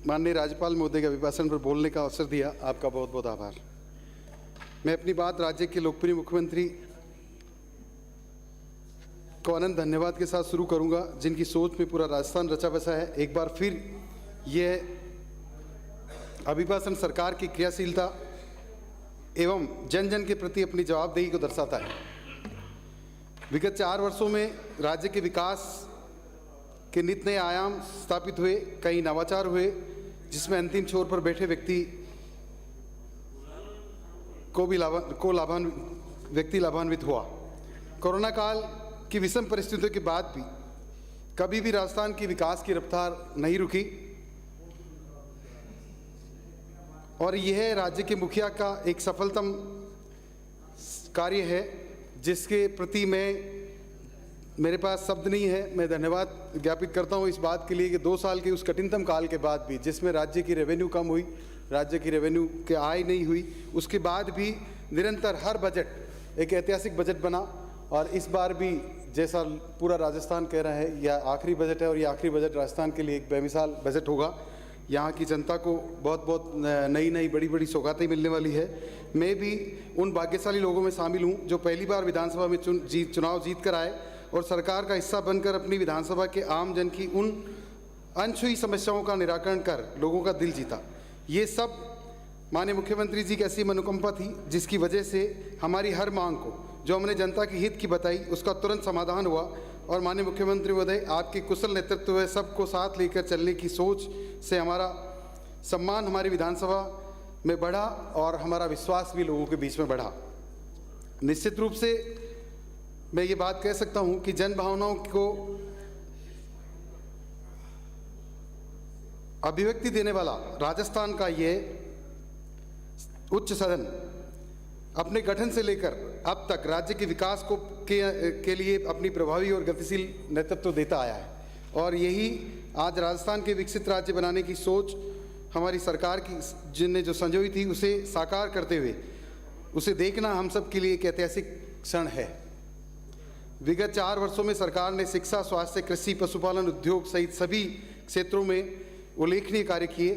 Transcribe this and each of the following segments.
माननीय राज्यपाल महोदय के अभिभाषण पर बोलने का अवसर दिया, आपका बहुत बहुत आभार। मैं अपनी बात राज्य के लोकप्रिय मुख्यमंत्री को अनंत धन्यवाद के साथ शुरू करूंगा, जिनकी सोच में पूरा राजस्थान रचा बसा है। एक बार फिर यह अभिभाषण सरकार की क्रियाशीलता एवं जन जन के प्रति अपनी जवाबदेही को दर्शाता है। विगत 4 वर्षों में राज्य के विकास के नित नए आयाम स्थापित हुए, कई नवाचार हुए, जिसमें अंतिम छोर पर बैठे व्यक्ति को लाभान्वित हुआ। कोरोना काल की विषम परिस्थितियों के बाद भी कभी भी राजस्थान की विकास की रफ्तार नहीं रुकी और यह राज्य के मुखिया का एक सफलतम कार्य है, जिसके प्रति मेरे पास शब्द नहीं है। मैं धन्यवाद ज्ञापित करता हूं इस बात के लिए कि 2 साल के उस कठिनतम काल के बाद भी, जिसमें राज्य की रेवेन्यू कम हुई, राज्य की रेवेन्यू के आय नहीं हुई, उसके बाद भी निरंतर हर बजट एक ऐतिहासिक बजट बना। और इस बार भी जैसा पूरा राजस्थान कह रहा है, यह आखिरी बजट है और यह आखिरी बजट राजस्थान के लिए एक बेमिसाल बजट होगा। यहाँ की जनता को बहुत बहुत नई बड़ी सौगातें मिलने वाली है। मैं भी उन भाग्यशाली लोगों में शामिल हूँ जो पहली बार विधानसभा में चुनाव जीत कर आए और सरकार का हिस्सा बनकर अपनी विधानसभा के आम जन की उन अनछुई समस्याओं का निराकरण कर लोगों का दिल जीता। ये सब माननीय मुख्यमंत्री जी की ऐसी अनुकंपा थी, जिसकी वजह से हमारी हर मांग को, जो हमने जनता के हित की बताई, उसका तुरंत समाधान हुआ। और माननीय मुख्यमंत्री महोदय, आपके कुशल नेतृत्व में सबको साथ लेकर चलने की सोच से हमारा सम्मान हमारी विधानसभा में बढ़ा और हमारा विश्वास भी लोगों के बीच में बढ़ा। निश्चित रूप से मैं ये बात कह सकता हूं कि जन भावनाओं को अभिव्यक्ति देने वाला राजस्थान का ये उच्च सदन अपने गठन से लेकर अब तक राज्य के विकास के लिए अपनी प्रभावी और गतिशील नेतृत्व देता आया है। और यही आज राजस्थान के विकसित राज्य बनाने की सोच हमारी सरकार की जिनने जो संजोई थी, उसे साकार करते हुए उसे देखना हम सब के लिए एक ऐतिहासिक क्षण है। विगत 4 वर्षों में सरकार ने शिक्षा, स्वास्थ्य, कृषि, पशुपालन, उद्योग सहित सभी क्षेत्रों में उल्लेखनीय कार्य किए,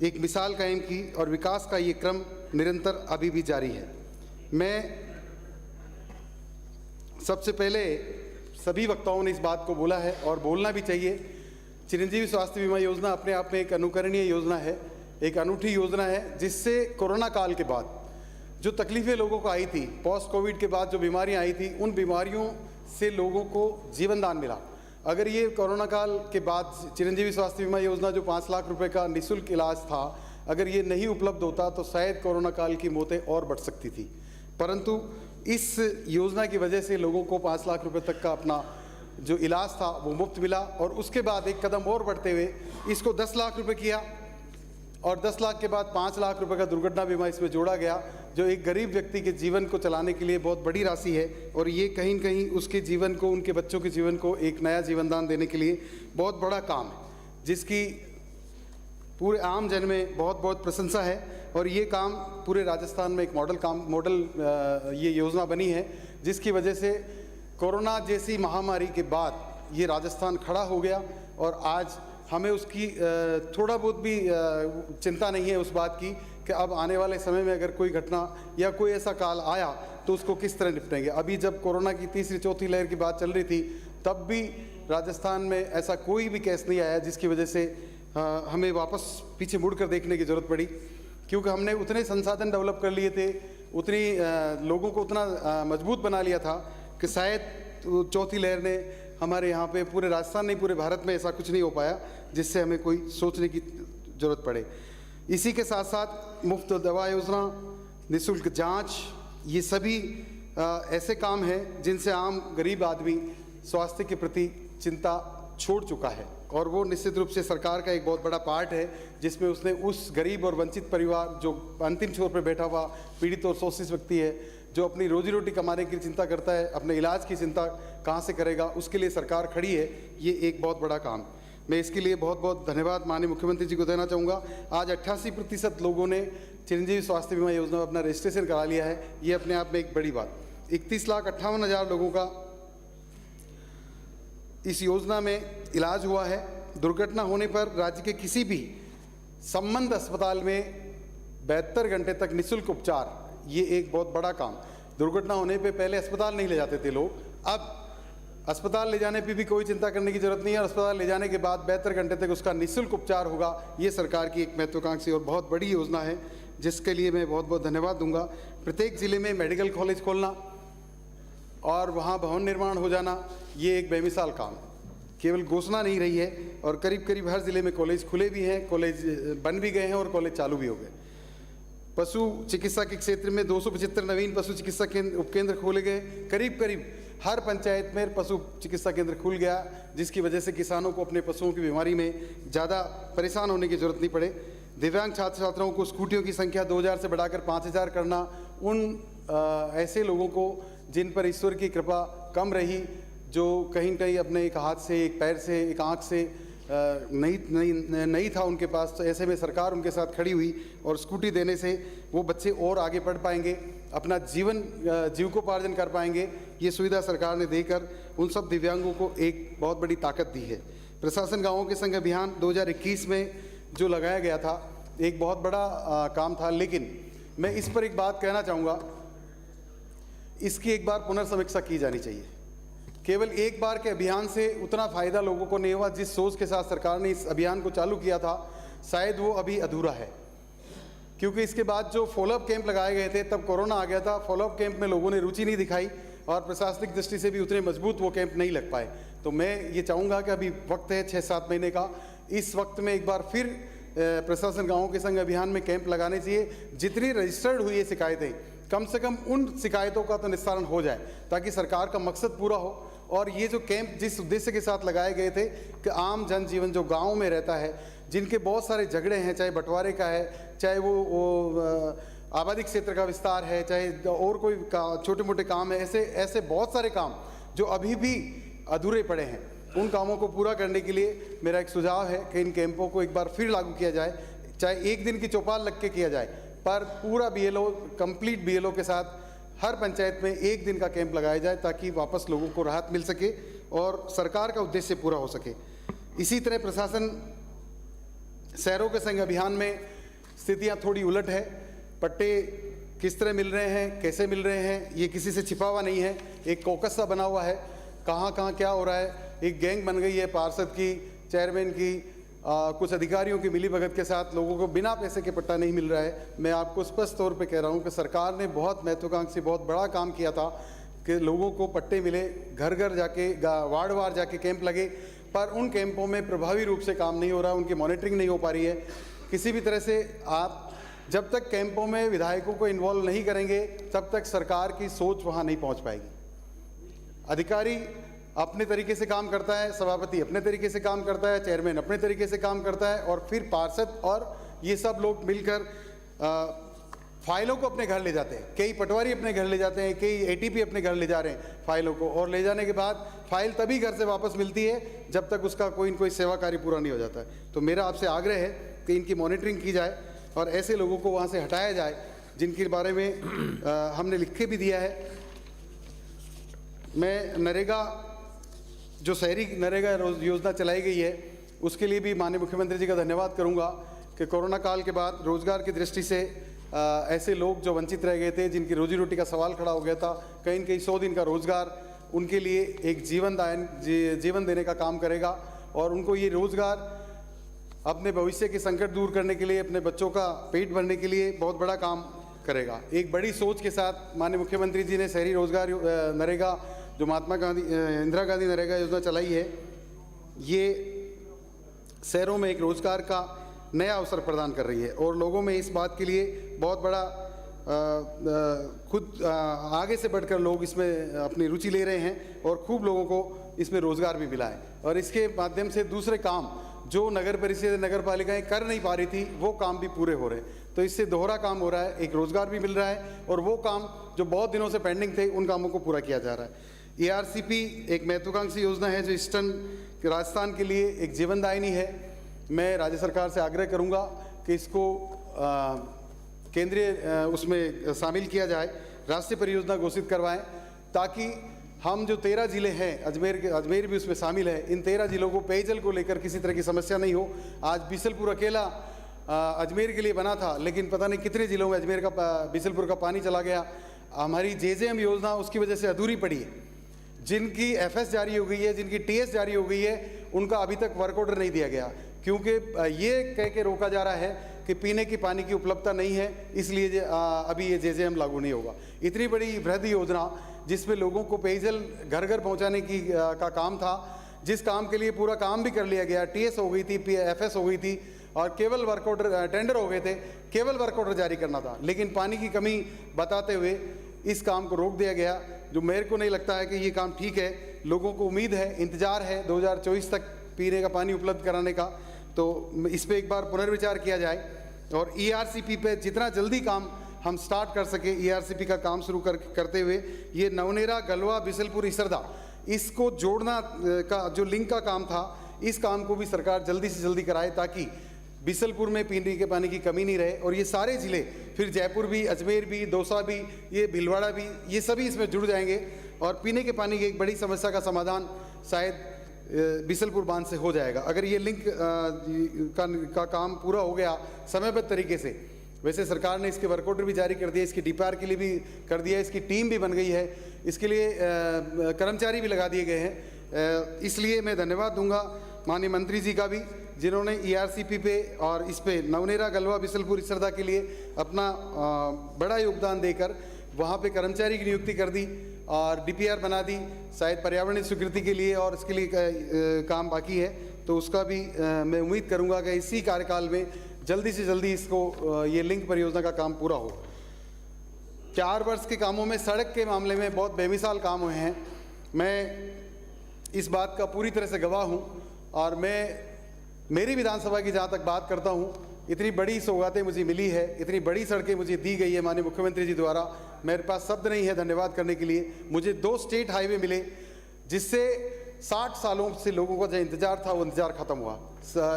एक मिसाल कायम की और विकास का ये क्रम निरंतर अभी भी जारी है। मैं सबसे पहले सभी वक्ताओं ने इस बात को बोला है और बोलना भी चाहिए, चिरंजीवी स्वास्थ्य बीमा योजना अपने आप में एक अनुकरणीय योजना है, एक अनूठी योजना है, जिससे कोरोना काल के बाद जो तकलीफ़ें लोगों को आई थी, पोस्ट कोविड के बाद जो बीमारियां आई थी, उन बीमारियों से लोगों को जीवन दान मिला। अगर ये कोरोना काल के बाद चिरंजीवी स्वास्थ्य बीमा योजना जो 5 लाख रुपए का निःशुल्क इलाज था, अगर ये नहीं उपलब्ध होता तो शायद कोरोना काल की मौतें और बढ़ सकती थी। परंतु इस योजना की वजह से लोगों को 5 लाख रुपए तक का अपना जो इलाज था वो मुफ्त मिला और उसके बाद एक कदम और बढ़ते हुए इसको 10 लाख रुपए किया और 10 लाख के बाद 5 लाख रुपए का दुर्घटना बीमा इसमें जोड़ा गया, जो एक गरीब व्यक्ति के जीवन को चलाने के लिए बहुत बड़ी राशि है। और ये कहीं न कहीं उसके जीवन को, उनके बच्चों के जीवन को एक नया जीवन दान देने के लिए बहुत बड़ा काम है, जिसकी पूरे आम जन में बहुत बहुत प्रशंसा है। और ये काम पूरे राजस्थान में एक मॉडल ये योजना बनी है, जिसकी वजह से कोरोना जैसी महामारी के बाद ये राजस्थान खड़ा हो गया और आज हमें उसकी थोड़ा बहुत भी चिंता नहीं है उस बात की कि अब आने वाले समय में अगर कोई घटना या कोई ऐसा काल आया तो उसको किस तरह निपटेंगे। अभी जब कोरोना की तीसरी चौथी लहर की बात चल रही थी, तब भी राजस्थान में ऐसा कोई भी केस नहीं आया जिसकी वजह से हमें वापस पीछे मुड़कर देखने की ज़रूरत पड़ी, क्योंकि हमने उतने संसाधन डेवलप कर लिए थे, उतनी लोगों को उतना मजबूत बना लिया था कि शायद चौथी लहर ने हमारे यहाँ पे पूरे राजस्थान नहीं, पूरे भारत में ऐसा कुछ नहीं हो पाया जिससे हमें कोई सोचने की ज़रूरत पड़े। इसी के साथ साथ मुफ्त दवा योजना, निःशुल्क जांच, ये सभी ऐसे काम हैं जिनसे आम गरीब आदमी स्वास्थ्य के प्रति चिंता छोड़ चुका है और वो निश्चित रूप से सरकार का एक बहुत बड़ा पार्ट है, जिसमें उसने उस गरीब और वंचित परिवार जो अंतिम छोर पर बैठा हुआ पीड़ित और शोषित व्यक्ति है, जो अपनी रोजी रोटी कमाने की चिंता करता है, अपने इलाज की चिंता कहाँ से करेगा, उसके लिए सरकार खड़ी है। ये एक बहुत बड़ा काम, मैं इसके लिए बहुत बहुत धन्यवाद माननीय मुख्यमंत्री जी को देना चाहूँगा। आज 88% लोगों ने चिरंजीवी स्वास्थ्य बीमा योजना में अपना रजिस्ट्रेशन करा लिया है, ये अपने आप में एक बड़ी बात। 31,58,000 लोगों का इस योजना में इलाज हुआ है दुर्घटना होने पर राज्य के किसी भी संबद्ध अस्पताल में 72 घंटे तक निःशुल्क उपचार, ये एक बहुत बड़ा काम। दुर्घटना होने पे पहले अस्पताल नहीं ले जाते थे लोग, अब अस्पताल ले जाने पे भी कोई चिंता करने की जरूरत नहीं है। अस्पताल ले जाने के बाद 72 घंटे तक उसका निःशुल्क उपचार होगा। ये सरकार की एक महत्वाकांक्षी और बहुत बड़ी योजना है, जिसके लिए मैं बहुत बहुत धन्यवाद दूंगा। प्रत्येक जिले में मेडिकल कॉलेज खोलना और वहाँ भवन निर्माण हो जाना, ये एक बेमिसाल काम, केवल घोषणा नहीं रही है और करीब करीब हर जिले में कॉलेज खुले भी हैं, कॉलेज बन भी गए हैं और कॉलेज चालू भी हो गए। पशु चिकित्सा के क्षेत्र में 275 नवीन पशु चिकित्सा केंद्र उपकेंद्र खोले गए। करीब करीब हर पंचायत में पशु चिकित्सा केंद्र खुल गया, जिसकी वजह से किसानों को अपने पशुओं की बीमारी में ज़्यादा परेशान होने की जरूरत नहीं पड़े। दिव्यांग छात्र छात्राओं को स्कूटियों की संख्या 2000 से बढ़ाकर 5000 करना, उन ऐसे लोगों को जिन पर ईश्वर की कृपा कम रही, जो कहीं कहीं अपने एक हाथ से, एक पैर से, एक आँख से नहीं था उनके पास, तो ऐसे में सरकार उनके साथ खड़ी हुई और स्कूटी देने से वो बच्चे और आगे बढ़ पाएंगे, अपना जीविकोपार्जन कर पाएंगे। ये सुविधा सरकार ने देकर उन सब दिव्यांगों को एक बहुत बड़ी ताकत दी है। प्रशासन गाँवों के संग अभियान 2021 में जो लगाया गया था, एक बहुत बड़ा काम था, लेकिन मैं इस पर एक बात कहना चाहूँगा, इसकी एक बार पुनर्समीक्षा की जानी चाहिए। केवल एक बार के अभियान से उतना फ़ायदा लोगों को नहीं हुआ जिस सोच के साथ सरकार ने इस अभियान को चालू किया था, शायद वो अभी अधूरा है। क्योंकि इसके बाद जो फॉलोअप कैंप लगाए गए थे, तब कोरोना आ गया था, फॉलोअप कैंप में लोगों ने रुचि नहीं दिखाई और प्रशासनिक दृष्टि से भी उतने मजबूत वो कैंप नहीं लग पाए। तो मैं ये चाहूँगा कि अभी वक्त है 6-7 महीने का, इस वक्त में एक बार फिर प्रशासन गाँवों के संग अभियान में कैंप लगाने चाहिए। जितनी रजिस्टर्ड हुई है शिकायतें, कम से कम उन शिकायतों का तो निस्तारण हो जाए, ताकि सरकार का मकसद पूरा हो। और ये जो कैंप जिस उद्देश्य के साथ लगाए गए थे कि आम जनजीवन जो गाँव में रहता है, जिनके बहुत सारे झगड़े हैं, चाहे बंटवारे का है, चाहे वो आबादी क्षेत्र का विस्तार है, चाहे और कोई छोटे मोटे काम है, ऐसे बहुत सारे काम जो अभी भी अधूरे पड़े हैं, उन कामों को पूरा करने के लिए मेरा एक सुझाव है कि इन कैंपों को एक बार फिर लागू किया जाए। चाहे एक दिन की चौपाल लग के किया जाए, पर पूरा BLO, कंप्लीट BLO के साथ हर पंचायत में एक दिन का कैंप लगाया जाए, ताकि वापस लोगों को राहत मिल सके और सरकार का उद्देश्य पूरा हो सके। इसी तरह प्रशासन शहरों के संग अभियान में स्थितियां थोड़ी उलट है। पट्टे किस तरह मिल रहे हैं, कैसे मिल रहे हैं, ये किसी से छिपा हुआ नहीं है। एक कॉकस सा बना हुआ है, कहाँ कहाँ क्या हो रहा है। एक गैंग बन गई है पार्षद की, चेयरमैन की, कुछ अधिकारियों की मिलीभगत के साथ लोगों को बिना पैसे के पट्टा नहीं मिल रहा है। मैं आपको स्पष्ट तौर पे कह रहा हूँ कि सरकार ने बहुत महत्वाकांक्षी, बहुत बड़ा काम किया था कि लोगों को पट्टे मिले, घर घर जाके, वार्ड वार जाके कैंप लगे, पर उन कैंपों में प्रभावी रूप से काम नहीं हो रहा, उनकी मॉनिटरिंग नहीं हो पा रही है। किसी भी तरह से आप जब तक कैंपों में विधायकों को इन्वॉल्व नहीं करेंगे, तब तक सरकार की सोच वहाँ नहीं पहुँच पाएगी। अधिकारी अपने तरीके से काम करता है, सभापति अपने तरीके से काम करता है, चेयरमैन अपने तरीके से काम करता है, और फिर पार्षद और ये सब लोग मिलकर फाइलों को अपने घर ले जाते हैं। कई पटवारी अपने घर ले जाते हैं, कई ATP अपने घर ले जा रहे हैं फाइलों को, और ले जाने के बाद फाइल तभी घर से वापस मिलती है जब तक उसका कोई न कोई सेवा कार्य पूरा नहीं हो जाता है। तो मेरा आपसे आग्रह है कि इनकी मॉनिटरिंग की जाए और ऐसे लोगों को वहाँ से हटाया जाए जिनके बारे में हमने लिख के भी दिया है। मैं नरेगा, जो शहरी नरेगा योजना चलाई गई है, उसके लिए भी माननीय मुख्यमंत्री जी का धन्यवाद करूंगा कि कोरोना काल के बाद रोजगार की दृष्टि से ऐसे लोग जो वंचित रह गए थे, जिनकी रोजी रोटी का सवाल खड़ा हो गया था, कहीं न कहीं 100 दिन का रोजगार उनके लिए एक जीवन देने का काम करेगा और उनको ये रोजगार अपने भविष्य के संकट दूर करने के लिए, अपने बच्चों का पेट भरने के लिए बहुत बड़ा काम करेगा। एक बड़ी सोच के साथ माननीय मुख्यमंत्री जी ने शहरी रोजगार नरेगा, जो महात्मा गांधी इंदिरा गांधी नरेगा योजना चलाई है, ये शहरों में एक रोजगार का नया अवसर प्रदान कर रही है और लोगों में इस बात के लिए बहुत बड़ा खुद आगे से बढ़कर लोग इसमें अपनी रुचि ले रहे हैं और खूब लोगों को इसमें रोजगार भी मिला है। और इसके माध्यम से दूसरे काम जो नगर परिषद, नगर पालिकाएँ कर नहीं पा रही थी, वो काम भी पूरे हो रहे हैं। तो इससे दोहरा काम हो रहा है, एक रोजगार भी मिल रहा है और वो काम जो बहुत दिनों से पेंडिंग थे, उन कामों को पूरा किया जा रहा है। ARCP एक महत्वाकांक्षी योजना है जो ईस्टर्न राजस्थान के लिए एक जीवनदायिनी है। मैं राज्य सरकार से आग्रह करूंगा कि इसको केंद्रीय उसमें शामिल किया जाए, राष्ट्रीय परियोजना घोषित करवाएं, ताकि हम जो 13 ज़िले हैं, अजमेर भी उसमें शामिल है, इन 13 ज़िलों को पेयजल को लेकर किसी तरह की समस्या नहीं हो। आज बिसलपुर अकेला अजमेर के लिए बना था, लेकिन पता नहीं कितने ज़िलों में अजमेर का बिसलपुर का पानी चला गया। हमारी जेजेएम योजना उसकी वजह से अधूरी पड़ी है। जिनकी एफएस जारी हो गई है, जिनकी टीएस जारी हो गई है, उनका अभी तक वर्क ऑर्डर नहीं दिया गया, क्योंकि ये कह के रोका जा रहा है कि पीने की पानी की उपलब्धता नहीं है, इसलिए अभी ये जेजेएम लागू नहीं होगा। इतनी बड़ी बृहद योजना जिसमें लोगों को पेयजल घर घर पहुंचाने की का काम था, जिस काम के लिए पूरा काम भी कर लिया गया, टीएस हो गई थी, एफएस हो गई थी और केवल वर्क ऑर्डर टेंडर हो गए थे, केवल वर्क ऑर्डर जारी करना था। लेकिन पानी की कमी बताते हुए इस काम को रोक दिया गया, जो मेरे को नहीं लगता है कि ये काम ठीक है। लोगों को उम्मीद है, इंतज़ार है 2024 तक पीने का पानी उपलब्ध कराने का, तो इस पर एक बार पुनर्विचार किया जाए और ईआरसीपी पे जितना जल्दी काम हम स्टार्ट कर सके, ईआरसीपी का काम शुरू करते हुए ये नवनेरा, गलवा, बिसलपुर, इसरदा, इसको जोड़ना का जो लिंक का काम था, इस काम को भी सरकार जल्दी से जल्दी कराए, ताकि बिसलपुर में पीने के पानी की कमी नहीं रहे। और ये सारे ज़िले, फिर जयपुर भी, अजमेर भी, दौसा भी, ये भीलवाड़ा भी, ये सभी इसमें जुड़ जाएंगे और पीने के पानी की एक बड़ी समस्या का समाधान शायद बिसलपुर बांध से हो जाएगा, अगर ये लिंक का काम पूरा हो गया समयबद्ध तरीके से। वैसे सरकार ने इसके वर्क ऑर्डर भी जारी कर दिया, इसकी डीपीआर के लिए भी कर दिया, इसकी टीम भी बन गई है, इसके लिए कर्मचारी भी लगा दिए गए हैं। इसलिए मैं धन्यवाद दूंगा माननीय मंत्री जी का भी, जिन्होंने ईआरसीपी पे और इस पे नवनेरा, गलवा, बिसलपुर, इसरदा के लिए अपना बड़ा योगदान देकर वहाँ पे कर्मचारी की नियुक्ति कर दी और डीपीआर बना दी, शायद पर्यावरण स्वीकृति के लिए, और इसके लिए काम बाकी है। तो उसका भी मैं उम्मीद करूँगा कि इसी कार्यकाल में जल्दी से जल्दी इसको ये लिंक परियोजना का काम पूरा हो। 4 वर्ष के कामों में सड़क के मामले में बहुत बेमिसाल काम हुए हैं। मैं इस बात का पूरी तरह से गवाह हूँ और मेरी विधानसभा की जहाँ तक बात करता हूँ, इतनी बड़ी सौगातें मुझे मिली है, इतनी बड़ी सड़कें मुझे दी गई है माननीय मुख्यमंत्री जी द्वारा, मेरे पास शब्द नहीं है धन्यवाद करने के लिए। मुझे 2 स्टेट हाईवे मिले, जिससे 60 सालों से लोगों का जो इंतज़ार था वो इंतज़ार ख़त्म हुआ।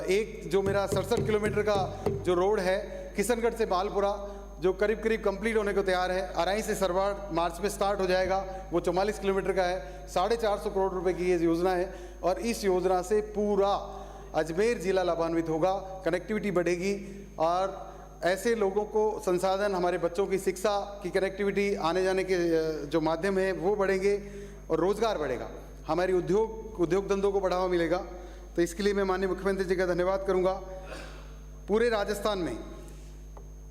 एक जो मेरा 67 किलोमीटर का जो रोड है किशनगढ़ से मालपुरा, जो करीब करीब कंप्लीट होने को तैयार है, अराई से सरवाड़ मार्च में स्टार्ट हो जाएगा, वो 44 किलोमीटर का है। 450 करोड़ रुपए की ये योजना है और इस योजना से पूरा अजमेर ज़िला लाभान्वित होगा, कनेक्टिविटी बढ़ेगी और ऐसे लोगों को संसाधन, हमारे बच्चों की शिक्षा की कनेक्टिविटी, आने जाने के जो माध्यम है वो बढ़ेंगे और रोज़गार बढ़ेगा, हमारी उद्योग धंधों को बढ़ावा मिलेगा। तो इसके लिए मैं माननीय मुख्यमंत्री जी का धन्यवाद करूंगा। पूरे राजस्थान में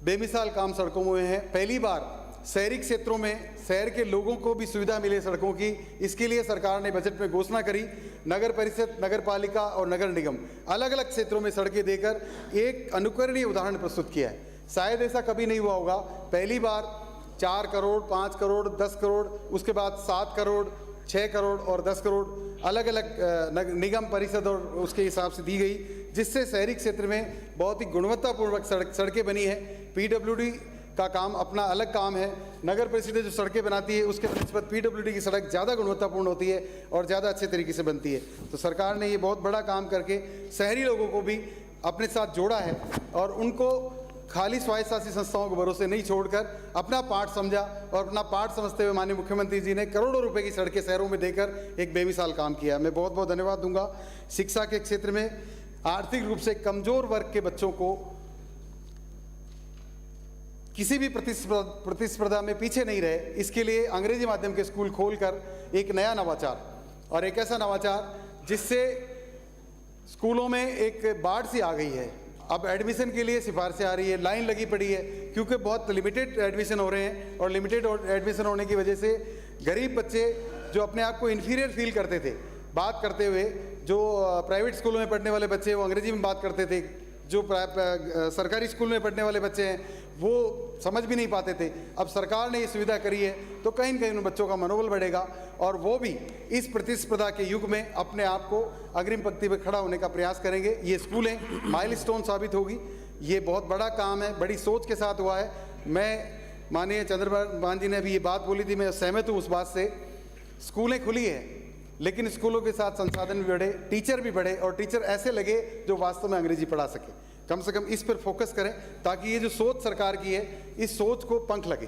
बेमिसाल काम सड़कों में है। पहली बार शहरी क्षेत्रों में शहर के लोगों को भी सुविधा मिले सड़कों की, इसके लिए सरकार ने बजट में घोषणा करी। नगर परिषद, नगर पालिका और नगर निगम अलग अलग क्षेत्रों में सड़कें देकर एक अनुकरणीय उदाहरण प्रस्तुत किया है। शायद ऐसा कभी नहीं हुआ होगा। पहली बार 4 करोड़, 5 करोड़, 10 करोड़, उसके बाद 7 करोड़, 6 करोड़ और 10 करोड़ अलग अलग निगम परिषद और उसके हिसाब से दी गई, जिससे शहरी क्षेत्र में बहुत ही गुणवत्तापूर्वक सड़कें बनी है। पीडब्ल्यूडी का काम अपना अलग काम है। नगर परिषद जो सड़कें बनाती है उसके निस्बत पीडब्ल्यूडी की सड़क ज़्यादा गुणवत्तापूर्ण होती है और ज़्यादा अच्छे तरीके से बनती है। तो सरकार ने ये बहुत बड़ा काम करके शहरी लोगों को भी अपने साथ जोड़ा है और उनको खाली स्वायत्तशासी संस्थाओं के भरोसे नहीं छोड़कर अपना पार्ट समझा और अपना पार्ट समझते हुए माननीय मुख्यमंत्री जी ने करोड़ों रुपए की सड़कें शहरों में देकर एक बेमिसाल काम किया। मैं बहुत बहुत धन्यवाद दूंगा। शिक्षा के क्षेत्र में आर्थिक रूप से कमजोर वर्ग के बच्चों को किसी भी प्रतिस्पर्धा में पीछे नहीं रहे, इसके लिए अंग्रेजी माध्यम के स्कूल खोलकर एक नया नवाचार, और एक ऐसा नवाचार जिससे स्कूलों में एक बाढ़ सी आ गई है। अब एडमिशन के लिए सिफारिशें आ रही है, लाइन लगी पड़ी है, क्योंकि बहुत लिमिटेड एडमिशन हो रहे हैं और लिमिटेड एडमिशन होने की वजह से गरीब बच्चे जो अपने आप को इन्फीरियर फील करते थे बात करते हुए, जो प्राइवेट स्कूलों में पढ़ने वाले बच्चे वो अंग्रेजी में बात करते थे, जो सरकारी स्कूल में पढ़ने वाले बच्चे हैं वो समझ भी नहीं पाते थे। अब सरकार ने ये सुविधा करी है तो कहीं न कहीं उन बच्चों का मनोबल बढ़ेगा और वो भी इस प्रतिस्पर्धा के युग में अपने आप को अग्रिम पंक्ति पर खड़ा होने का प्रयास करेंगे। ये स्कूलें माइलस्टोन साबित होगी। ये बहुत बड़ा काम है, बड़ी सोच के साथ हुआ है। मैं माननीय चंद्रभान जी ने अभी ये बात बोली थी, मैं सहमत हूँ उस बात से। स्कूलें खुली है लेकिन स्कूलों के साथ संसाधन भी बढ़े, टीचर भी बढ़े और टीचर ऐसे लगे जो वास्तव में अंग्रेजी पढ़ा सके। कम से कम इस पर फोकस करें ताकि ये जो सोच सरकार की है इस सोच को पंख लगे।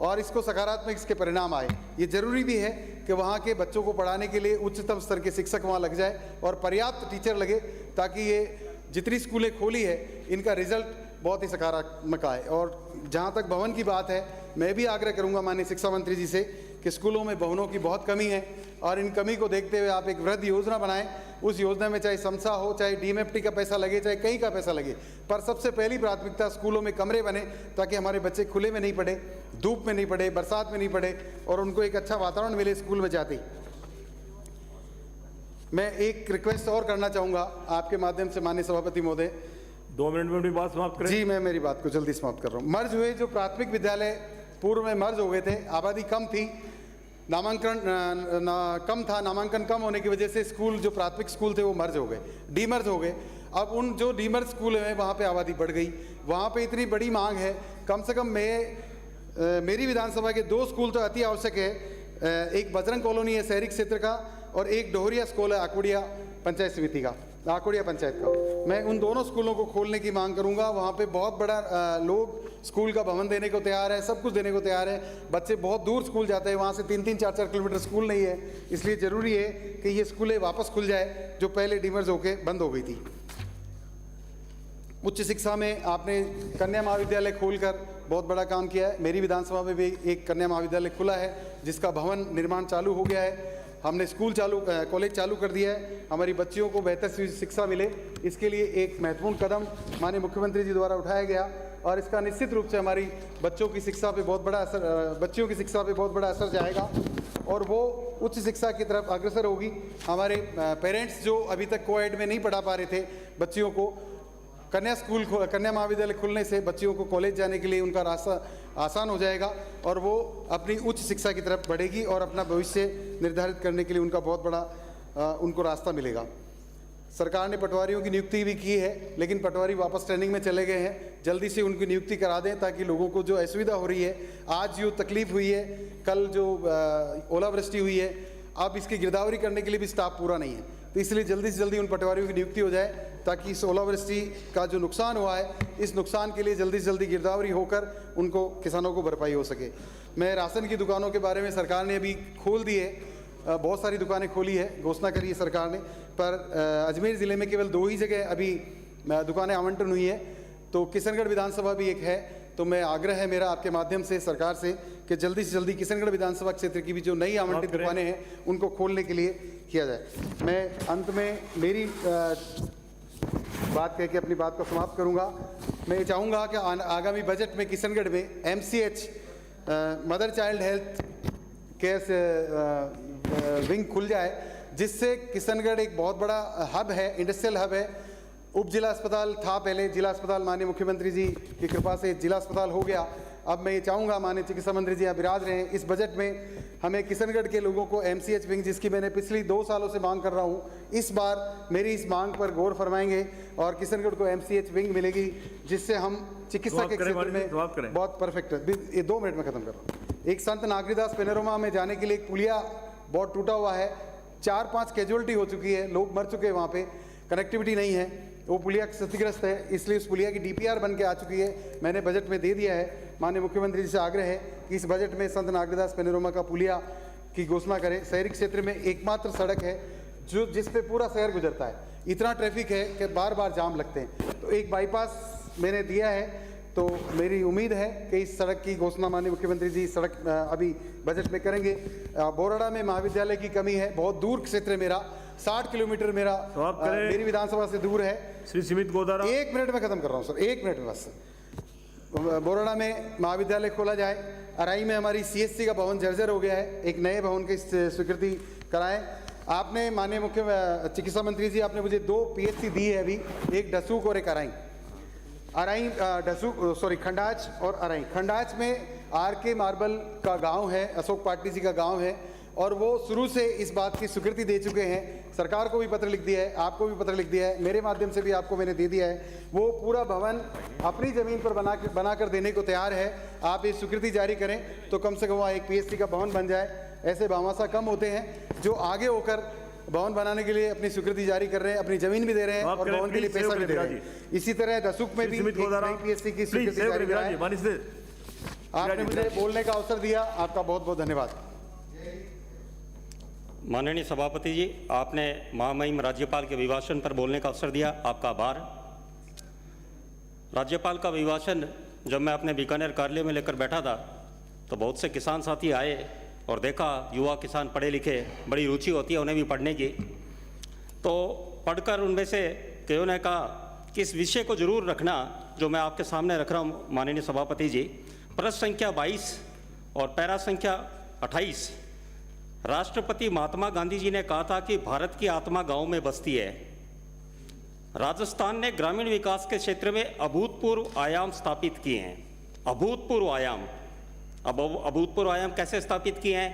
और इसको सकारात्मक इसके परिणाम आए। ये जरूरी भी है कि वहाँ के बच्चों को पढ़ाने के लिए उच्चतम स्तर के शिक्षक वहाँ लग जाए और पर्याप्त टीचर लगे, ताकि ये जितनी स्कूलें खोली है इनका रिजल्ट बहुत ही सकारात्मक आए। और जहाँ तक भवन की बात है, मैं भी आग्रह करूँगा माननीय शिक्षा मंत्री जी से कि स्कूलों में भवनों की बहुत कमी है और इन कमी को देखते हुए आप एक वृहद योजना बनाएं। उस योजना में चाहे समसा हो, चाहे डीएमएफटी का पैसा लगे, चाहे कहीं का पैसा लगे, पर सबसे पहली प्राथमिकता स्कूलों में कमरे बने, ताकि हमारे बच्चे खुले में नहीं पढ़े, धूप में नहीं पढ़े, बरसात में नहीं पढ़े और उनको एक अच्छा वातावरण मिले स्कूल में जाते ही। मैं एक रिक्वेस्ट और करना चाहूँगा आपके माध्यम से माननीय सभापति महोदय। 2 मिनट में अपनी बात समाप्त करें। जी, मैं मेरी बात को जल्दी समाप्त कर रहा हूँ। मर्ज हुए जो प्राथमिक विद्यालय पूर्व में मर्ज हो गए थे, आबादी कम थी, नामांकन कम था, नामांकन कम होने की वजह से स्कूल जो प्राथमिक स्कूल थे वो मर्ज हो गए, डीमर्ज हो गए। अब उन जो डीमर्ज स्कूल हैं वहाँ पे आबादी बढ़ गई, वहाँ पे इतनी बड़ी मांग है, कम से कम मेरी विधानसभा के 2 स्कूल तो अति आवश्यक है। एक बजरंग कॉलोनी है शहरी क्षेत्र का और एक डोहरिया स्कूल है आकुड़िया पंचायत समिति का, आकुड़िया पंचायत का। मैं उन दोनों स्कूलों को खोलने की मांग करूंगा। वहाँ पे बहुत बड़ा लोग स्कूल का भवन देने को तैयार है, सब कुछ देने को तैयार है। बच्चे बहुत दूर स्कूल जाते हैं, वहाँ से 3-3, 4-4 किलोमीटर स्कूल नहीं है, इसलिए ज़रूरी है कि ये स्कूलें वापस खुल जाए जो पहले डीमर्ज होके बंद हो गई थी। उच्च शिक्षा में आपने कन्या महाविद्यालय खोलकर बहुत बड़ा काम किया है। मेरी विधानसभा में भी एक कन्या महाविद्यालय खुला है जिसका भवन निर्माण चालू हो गया है। हमने कॉलेज चालू कर दिया है, हमारी बच्चियों को बेहतर शिक्षा मिले, इसके लिए एक महत्वपूर्ण कदम माननीय मुख्यमंत्री जी द्वारा उठाया गया और इसका निश्चित रूप से हमारी बच्चों की शिक्षा पे बहुत बड़ा असर, बच्चियों की शिक्षा पे बहुत बड़ा असर जाएगा और वो उच्च शिक्षा की तरफ अग्रसर होगी। हमारे पेरेंट्स जो अभी तक कोएड में नहीं पढ़ा पा रहे थे बच्चियों को, कन्या महाविद्यालय खुलने से बच्चियों को कॉलेज जाने के लिए उनका रास्ता आसान हो जाएगा और वो अपनी उच्च शिक्षा की तरफ बढ़ेगी और अपना भविष्य निर्धारित करने के लिए उनका बहुत बड़ा उनको रास्ता मिलेगा। सरकार ने पटवारियों की नियुक्ति भी की है, लेकिन पटवारी वापस ट्रेनिंग में चले गए हैं। जल्दी से उनकी नियुक्ति करा दें ताकि लोगों को जो असुविधा हो रही है, आज जो तकलीफ हुई है, कल जो ओलावृष्टि हुई है, अब इसकी गिरदावरी करने के लिए भी स्टाफ पूरा नहीं है, तो इसलिए जल्दी से जल्दी उन पटवारियों की नियुक्ति हो जाए ताकि इस ओलावृष्टि का जो नुकसान हुआ है, इस नुकसान के लिए जल्दी से जल्दी गिरदावरी होकर उनको किसानों को भरपाई हो सके। मैं राशन की दुकानों के बारे में, सरकार ने अभी खोल दी है, बहुत सारी दुकानें खोली है, घोषणा करी है सरकार ने, पर अजमेर ज़िले में केवल 2 ही जगह अभी दुकानें आवंटन हुई है, तो किशनगढ़ विधानसभा भी एक है। तो मैं आग्रह है मेरा आपके माध्यम से सरकार से कि जल्दी से जल्दी किशनगढ़ विधानसभा क्षेत्र की भी जो नई आवंटित दुकानें हैं उनको खोलने के लिए किया जाए। मैं अंत में मेरी बात कह के अपनी बात को समाप्त करूंगा। मैं चाहूँगा कि आगामी बजट में किशनगढ़ में MCH mother child health care wing खुल जाए, जिससे किशनगढ़ एक बहुत बड़ा हब है, इंडस्ट्रियल हब है। उप जिला अस्पताल था पहले, जिला अस्पताल माननीय मुख्यमंत्री जी की कृपा से जिला अस्पताल हो गया। अब मैं ये चाहूँगा माननीय चिकित्सा मंत्री जी यहाँ विराज रहे हैं, इस बजट में हमें किशनगढ़ के लोगों को MCH विंग, जिसकी मैंने पिछली 2 सालों से मांग कर रहा हूँ, इस बार मेरी इस मांग पर गौर फरमाएंगे और किशनगढ़ को MCH विंग मिलेगी, जिससे हम चिकित्सा के क्षेत्र में बहुत परफेक्ट है। ये 2 मिनट में खत्म कर रहा हूँ। एक संत नागरीदास पेनोरमा में जाने के लिए एक पुलिया बहुत टूटा हुआ है, 4-5 कैजुअलिटी हो चुकी है, लोग मर चुके हैं, वहाँ पे कनेक्टिविटी नहीं है, वो पुलिया क्षतिग्रस्त है, इसलिए उस पुलिया की DPR बन के आ चुकी है, मैंने बजट में दे दिया है। माननीय मुख्यमंत्री जी से आग्रह है कि इस बजट में संत नागरीदास पेनोरमा का पुलिया की घोषणा करें। शहरी क्षेत्र में एकमात्र सड़क है जो जिस पे पूरा शहर गुजरता है, इतना ट्रैफिक है कि बार बार जाम लगते हैं, तो एक बाईपास मैंने दिया है, तो मेरी उम्मीद है कि इस सड़क की घोषणा माननीय मुख्यमंत्री जी सड़क अभी बजट में करेंगे। बोराड़ा में महाविद्यालय की कमी है, बहुत दूर क्षेत्र है मेरा, 60 किलोमीटर मेरा मेरी विधानसभा से दूर है। श्री सीमित गोदारा, 1 मिनट में खत्म कर रहा हूँ सर, 1 मिनट में बस। बोराड़ा में महाविद्यालय खोला जाए, अराई में हमारी CSC का भवन जर्जर हो गया है, एक नए भवन की स्वीकृति कराएं। आपने माननीय मुख्य चिकित्सा मंत्री जी, आपने मुझे 2 PHC दी है अभी, एक डसूक और एक अराई खंडाच और अराई। खंडाच में RK मार्बल का गांव है, अशोक पाटली जी का गांव है, और वो शुरू से इस बात की स्वीकृति दे चुके हैं, सरकार को भी पत्र लिख दिया है, आपको भी पत्र लिख दिया है, मेरे माध्यम से भी आपको मैंने दे दिया है। वो पूरा भवन अपनी ज़मीन पर बनाकर देने को तैयार है। आप ये स्वीकृति जारी करें तो कम से कम वहाँ एक PHC का भवन बन जाए। ऐसे भामाशा कम होते हैं जो आगे होकर भवन बनाने के लिए अपनी स्वीकृति जारी कर रहे हैं, अपनी जमीन भी दे रहे हैं और भवन के लिए पैसा भी दे रहे हैं। इसी तरह दसूक में भी PHC की स्वीकृति जारी कराएं। आपने मुझे बोलने का अवसर दिया, आपका बहुत बहुत धन्यवाद। माननीय सभापति जी, आपने महामहिम राज्यपाल के अभिभाषण पर बोलने का अवसर दिया, आपका आभार। राज्यपाल का अभिभाषण जब मैं अपने बीकानेर कार्यालय में लेकर बैठा था तो बहुत से किसान साथी आए और देखा युवा किसान पढ़े लिखे, बड़ी रुचि होती है उन्हें भी पढ़ने की। तो पढ़कर उनमें से कईयों ने कहा कि इस विषय को जरूर रखना जो मैं आपके सामने रख रहा हूँ माननीय सभापति जी। पृष्ठ संख्या 22 और पैरा संख्या 28। राष्ट्रपति महात्मा गांधी जी ने कहा था कि भारत की आत्मा गांव में बसती है। राजस्थान ने ग्रामीण विकास के क्षेत्र में अभूतपूर्व आयाम स्थापित किए हैं। अभूतपूर्व आयाम। अब अभूतपूर्व आयाम कैसे स्थापित किए हैं?